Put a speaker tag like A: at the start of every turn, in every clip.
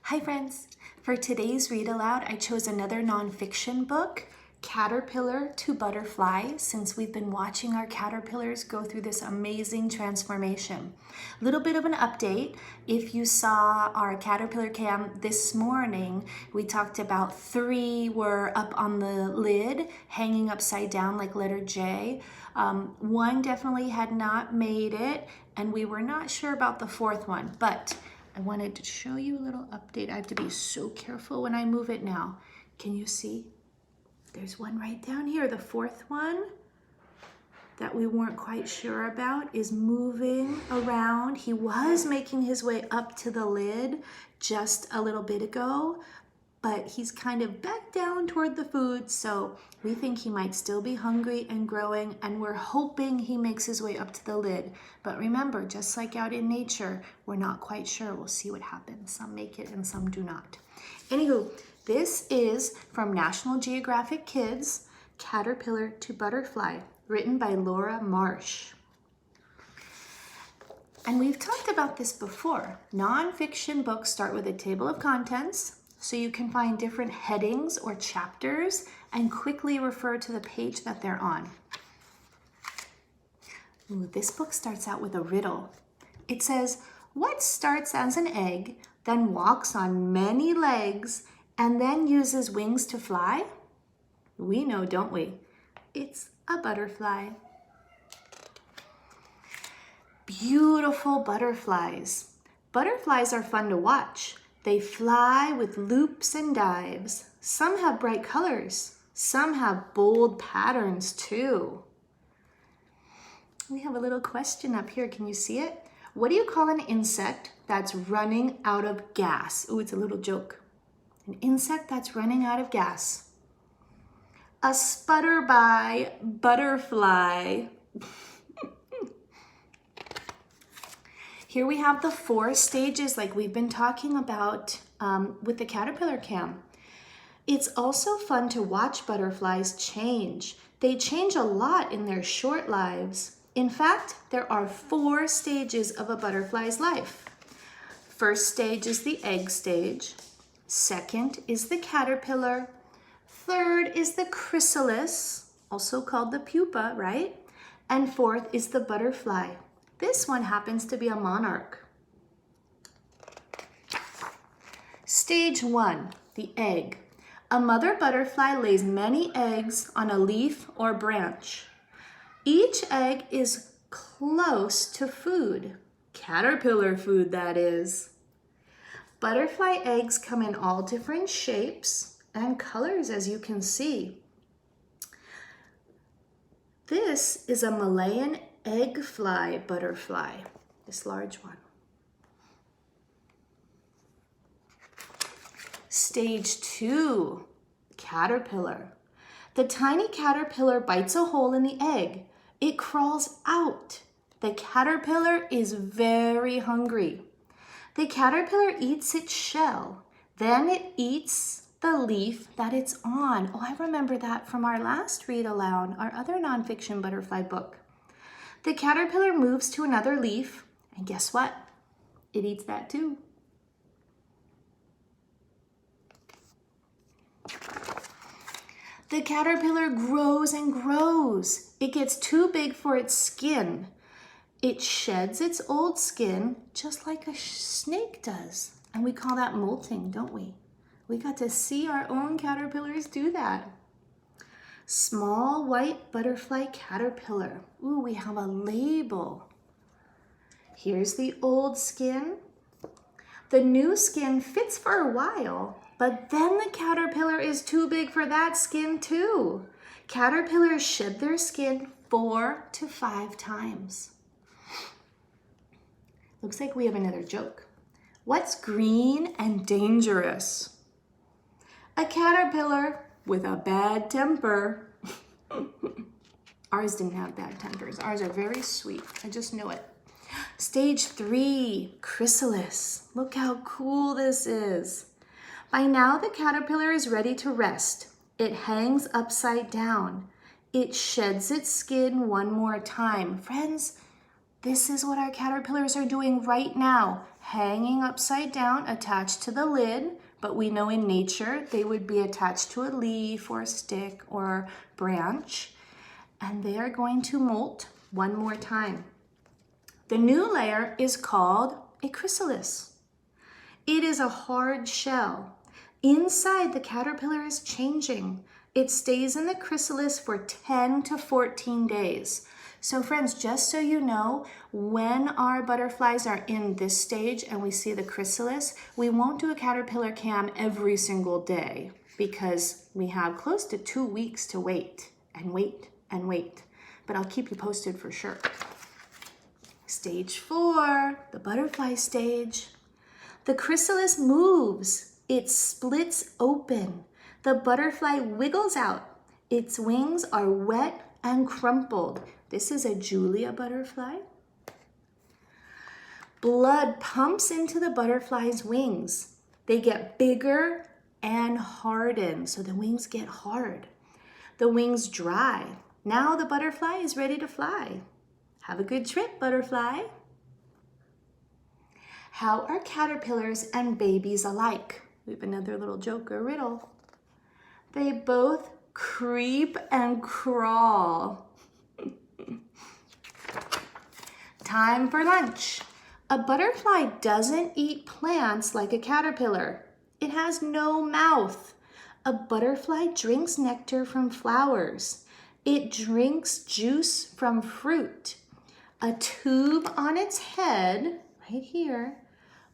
A: Hi friends! For today's read aloud, I chose another nonfiction book, Caterpillar to Butterfly, since we've been watching our caterpillars go through this amazing transformation. A little bit of an update. If you saw our caterpillar cam this morning, we talked about 3 were up on the lid, hanging upside down like letter J. 1 definitely had not made it, and we were not sure about the 4th one, but I wanted to show you a little update. I have to be so careful when I move it now. Can you see? There's one right down here. The 4th one that we weren't quite sure about is moving around. He was making his way up to the lid just a little bit ago, but he's kind of back down toward the food, so we think he might still be hungry and growing, and we're hoping he makes his way up to the lid. But remember, just like out in nature, we're not quite sure. We'll see what happens. Some make it and some do not. Anywho, this is from National Geographic Kids, Caterpillar to Butterfly, written by Laura Marsh. And we've talked about this before. Nonfiction books start with a table of contents, so you can find different headings or chapters and quickly refer to the page that they're on. Ooh, this book starts out with a riddle. It says, what starts as an egg, then walks on many legs, and then uses wings to fly? We know, don't we? It's a butterfly. Beautiful butterflies. Butterflies are fun to watch. They fly with loops and dives. Some have bright colors. Some have bold patterns too. We have a little question up here. Can you see it? What do you call an insect that's running out of gas? Ooh, it's a little joke. An insect that's running out of gas. A sputterby butterfly. Here we have the 4 stages like we've been talking about with the caterpillar cam. It's also fun to watch butterflies change. They change a lot in their short lives. In fact, there are 4 stages of a butterfly's life. First stage is the egg stage. Second is the caterpillar. Third is the chrysalis, also called the pupa, right? And 4th is the butterfly. This one happens to be a monarch. Stage 1, the egg. A mother butterfly lays many eggs on a leaf or branch. Each egg is close to food. Caterpillar food, that is. Butterfly eggs come in all different shapes and colors, as you can see. This is a Malayan egg fly butterfly, this large one. Stage 2, caterpillar. The tiny caterpillar bites a hole in the egg. It crawls out. The caterpillar is very hungry. The caterpillar eats its shell. Then it eats the leaf that it's on. Oh, I remember that from our last read aloud, our other nonfiction butterfly book. The caterpillar moves to another leaf, and guess what? It eats that too. The caterpillar grows and grows. It gets too big for its skin. It sheds its old skin just like a snake does. And we call that molting, don't we? We got to see our own caterpillars do that. Small white butterfly caterpillar. Ooh, we have a label. Here's the old skin. The new skin fits for a while, but then the caterpillar is too big for that skin too. Caterpillars shed their skin 4 to 5 times. Looks like we have another joke. What's green and dangerous? A caterpillar with a bad temper. Ours didn't have bad tempers. Ours are very sweet. I just know it. Stage 3, chrysalis. Look how cool this is. By now, the caterpillar is ready to rest. It hangs upside down. It sheds its skin one more time. Friends, This is what our caterpillars are doing right now, hanging upside down, attached to the lid, but we know in nature they would be attached to a leaf or a stick or branch, and they are going to molt one more time. The new layer is called a chrysalis. It is a hard shell. Inside, the caterpillar is changing. It stays in the chrysalis for 10 to 14 days. So friends, just so you know, when our butterflies are in this stage and we see the chrysalis, we won't do a caterpillar cam every single day because we have close to 2 weeks to wait and wait and wait. But I'll keep you posted for sure. Stage 4, the butterfly stage. The chrysalis moves. It splits open. The butterfly wiggles out. Its wings are wet and crumpled. This is a Julia butterfly. Blood pumps into the butterfly's wings. They get bigger and harden, so the wings get hard. The wings dry. Now the butterfly is ready to fly. Have a good trip, butterfly. How are caterpillars and babies alike? We have another little joke or riddle. They both creep and crawl. Time for lunch. A butterfly doesn't eat plants like a caterpillar. It has no mouth. A butterfly drinks nectar from flowers. It drinks juice from fruit. A tube on its head, right here,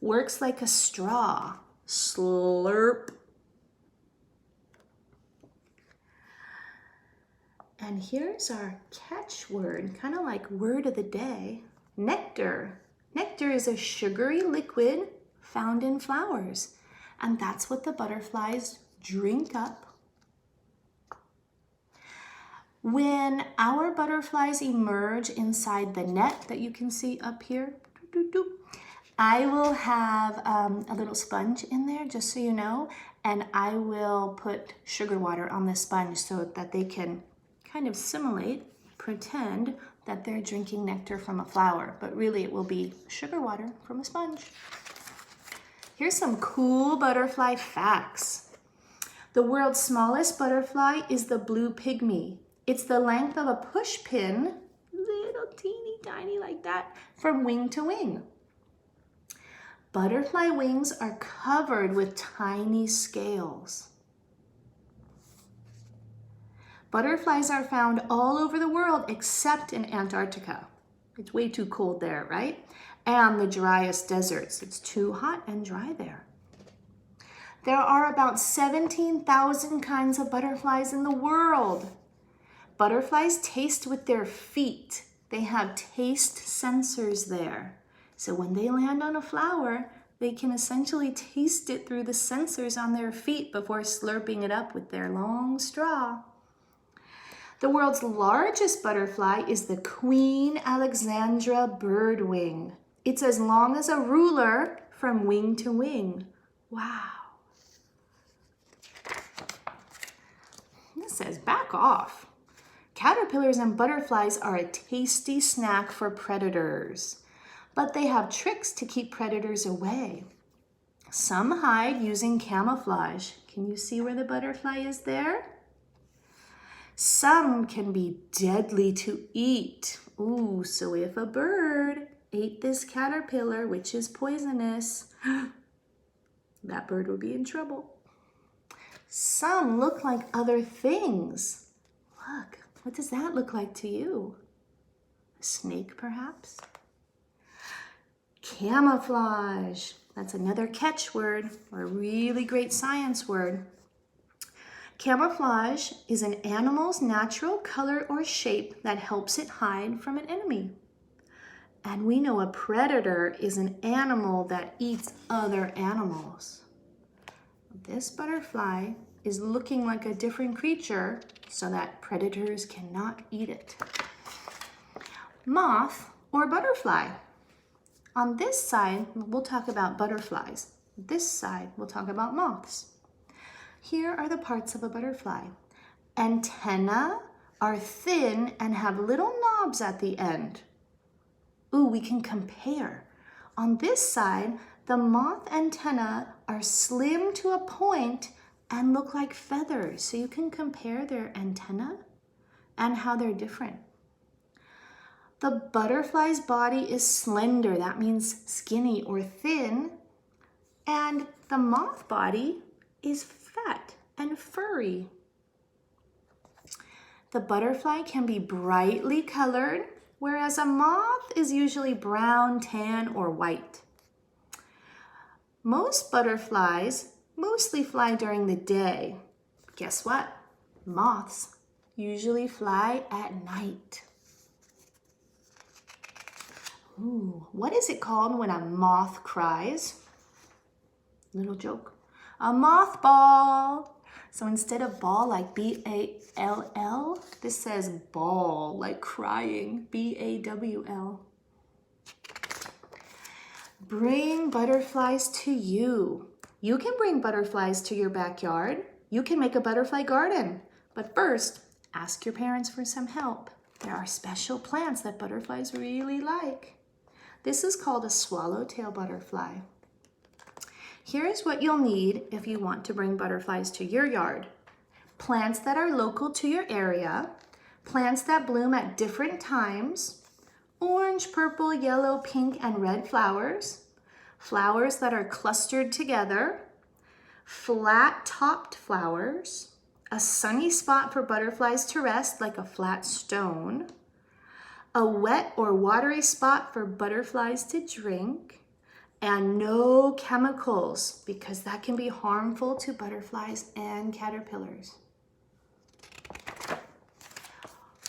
A: works like a straw. Slurp. And here's our catchword, kind of like word of the day, nectar. Nectar is a sugary liquid found in flowers, and that's what the butterflies drink up. When our butterflies emerge inside the net that you can see up here, I will have a little sponge in there, just so you know, and I will put sugar water on the sponge so that they can kind of simulate, pretend that they're drinking nectar from a flower, but really it will be sugar water from a sponge. Here's some cool butterfly facts. The world's smallest butterfly is the blue pygmy. It's the length of a push pin, little teeny tiny like that, from wing to wing. Butterfly wings are covered with tiny scales. Butterflies are found all over the world except in Antarctica. It's way too cold there, right? And the driest deserts. It's too hot and dry there. There are about 17,000 kinds of butterflies in the world. Butterflies taste with their feet. They have taste sensors there. So when they land on a flower, they can essentially taste it through the sensors on their feet before slurping it up with their long straw. The world's largest butterfly is the Queen Alexandra birdwing. It's as long as a ruler from wing to wing. Wow. This says back off. Caterpillars and butterflies are a tasty snack for predators, but they have tricks to keep predators away. Some hide using camouflage. Can you see where the butterfly is there? Some can be deadly to eat. Ooh, so if a bird ate this caterpillar, which is poisonous, that bird would be in trouble. Some look like other things. Look, what does that look like to you? A snake, perhaps? Camouflage. That's another catchword or a really great science word. Camouflage is an animal's natural color or shape that helps it hide from an enemy. And we know a predator is an animal that eats other animals. This butterfly is looking like a different creature so that predators cannot eat it. Moth or butterfly. On this side, we'll talk about butterflies. This side, we'll talk about moths. Here are the parts of a butterfly. Antennae are thin and have little knobs at the end. Ooh, we can compare. On this side, the moth antennae are slim to a point and look like feathers. So you can compare their antennae and how they're different. The butterfly's body is slender. That means skinny or thin. And the moth body is fat and furry. The butterfly can be brightly colored, whereas a moth is usually brown, tan, or white. Most butterflies mostly fly during the day. Guess what? Moths usually fly at night. Ooh, what is it called when a moth cries? Little joke. A mothball. So instead of ball like B-A-L-L, this says ball like crying, B-A-W-L. Bring butterflies to you. You can bring butterflies to your backyard. You can make a butterfly garden. But first, ask your parents for some help. There are special plants that butterflies really like. This is called a swallowtail butterfly. Here is what you'll need if you want to bring butterflies to your yard. Plants that are local to your area, plants that bloom at different times, orange, purple, yellow, pink, and red flowers, flowers that are clustered together, flat-topped flowers, a sunny spot for butterflies to rest like a flat stone, a wet or watery spot for butterflies to drink, and no chemicals because that can be harmful to butterflies and caterpillars.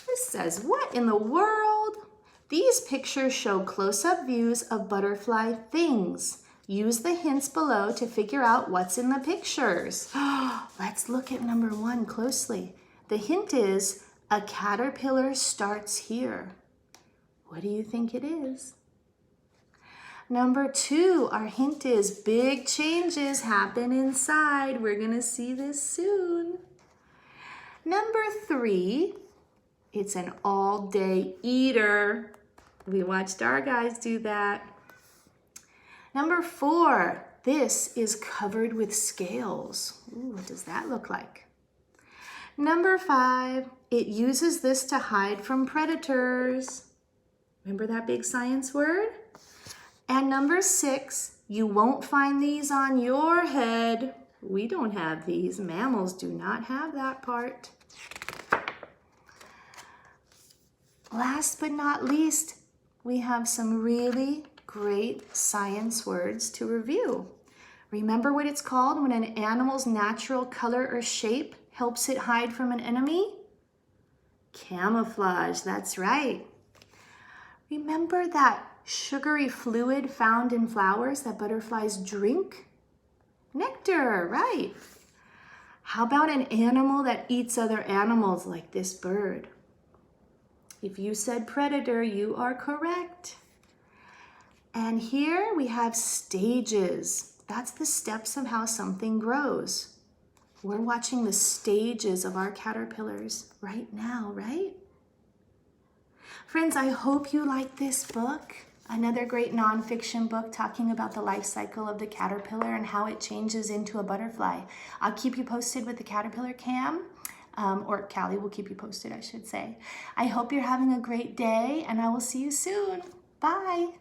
A: This says, what in the world? These pictures show close-up views of butterfly things. Use the hints below to figure out what's in the pictures. Let's look at number 1 closely. The hint is, a caterpillar starts here. What do you think it is? Number 2, our hint is big changes happen inside. We're gonna see this soon. Number 3, it's an all-day eater. We watched our guys do that. Number 4, this is covered with scales. Ooh, what does that look like? Number 5, it uses this to hide from predators. Remember that big science word? And number 6, you won't find these on your head. We don't have these. Mammals do not have that part. Last but not least, we have some really great science words to review. Remember what it's called when an animal's natural color or shape helps it hide from an enemy? Camouflage, that's right. Remember that sugary fluid found in flowers that butterflies drink? Nectar, right. How about an animal that eats other animals like this bird? If you said predator, you are correct. And here we have stages. That's the steps of how something grows. We're watching the stages of our caterpillars right now, right? Friends, I hope you like this book. Another great nonfiction book talking about the life cycle of the caterpillar and how it changes into a butterfly. I'll keep you posted with the caterpillar cam, or Callie will keep you posted, I should say. I hope you're having a great day, and I will see you soon. Bye.